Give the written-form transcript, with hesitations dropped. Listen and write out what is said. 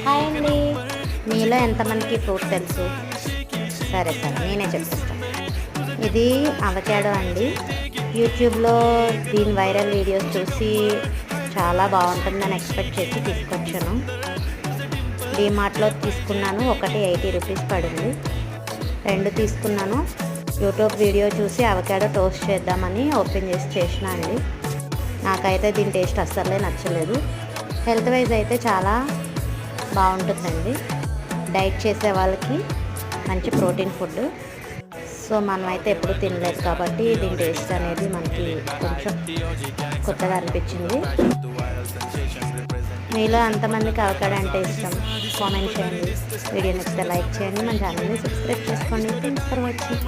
Hi అండి. మీలో ఎంతమందికి ఫ్రూట్ తెలుసు? సరే నేనే చెప్తాను. ఇది అవకాడో అండి. యూట్యూబ్లో దీని వైరల్ వీడియోస్ చూసి చాలా బాగుంటుందని ఎక్స్పెక్ట్ చేసి తీసుకొచ్చాను. డీమార్ట్లో తీసుకున్నాను. ఒకటి 80 రూపీస్ పడింది. 2 తీసుకున్నాను. యూట్యూబ్ వీడియో చూసి అవకాడో టోస్ట్ చేద్దామని ఓపెన్ చేసి చేసిన అండి. నాకైతే దీని టేస్ట్ అస్సలే నచ్చలేదు. హెల్త్ వైజ్ అయితే చాలా బాగుంటుందండి. డైట్ చేసే వాళ్ళకి మంచి ప్రోటీన్ ఫుడ్. సో మనమైతే ఎప్పుడు తినలేదు కాబట్టి దీని టేస్ట్ అనేది మనకి కొంచెం కొత్తగా అనిపించింది. మీలో అంతమందికి అవకాడో అంటే ఇష్టం కామెంట్ చేయండి. వీడియో నచ్చితే లైక్ చేయండి. మన ఛానల్ని సబ్స్క్రైబ్ చేసుకోండి. Thanks for watching.